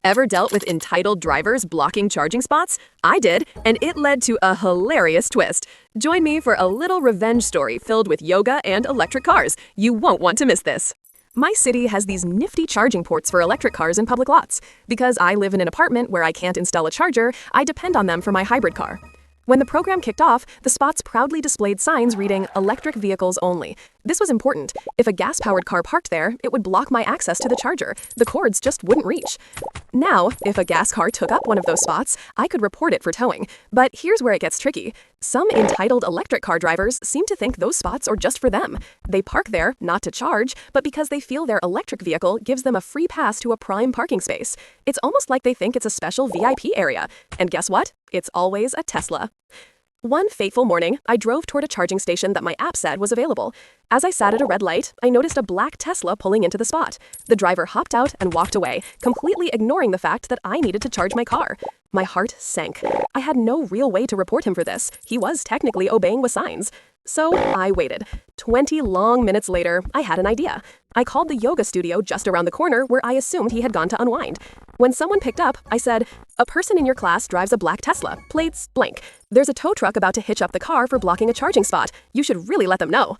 Ever dealt with entitled drivers blocking charging spots? I did, and it led to a hilarious twist. Join me for a little revenge story filled with yoga and electric cars. You won't want to miss this. My city has these nifty charging ports for electric cars in public lots. Because I live in an apartment where I can't install a charger, I depend on them for my hybrid car. When the program kicked off, the spots proudly displayed signs reading "Electric Vehicles Only." This was important. If a gas-powered car parked there, it would block my access to the charger. The cords just wouldn't reach. Now, if a gas car took up one of those spots, I could report it for towing. But here's where it gets tricky. Some entitled electric car drivers seem to think those spots are just for them. They park there, not to charge, but because they feel their electric vehicle gives them a free pass to a prime parking space. It's almost like they think it's a special VIP area. And guess what? It's always a Tesla. One fateful morning, I drove toward a charging station that my app said was available. As I sat at a red light, I noticed a black Tesla pulling into the spot. The driver hopped out and walked away, completely ignoring the fact that I needed to charge my car. My heart sank. I had no real way to report him for this. He was technically obeying with signs. So I waited. 20 long minutes later, I had an idea. I called the yoga studio just around the corner where I assumed he had gone to unwind. When someone picked up, I said, "A person in your class drives a black Tesla, plates blank. There's a tow truck about to hitch up the car for blocking a charging spot. You should really let them know."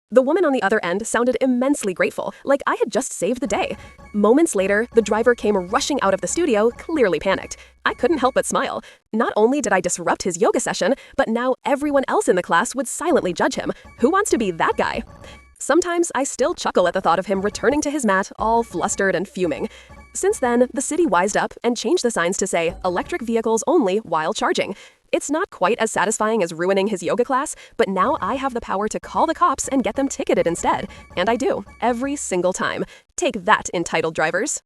The woman on the other end sounded immensely grateful, like I had just saved the day. Moments later, the driver came rushing out of the studio, clearly panicked. I couldn't help but smile. Not only did I disrupt his yoga session, but now everyone else in the class would silently judge him. Who wants to be that guy? Sometimes I still chuckle at the thought of him returning to his mat, all flustered and fuming. Since then, the city wised up and changed the signs to say "Electric Vehicles Only" while charging. It's not quite as satisfying as ruining his yoga class, but now I have the power to call the cops and get them ticketed instead. And I do, every single time. Take that, entitled drivers.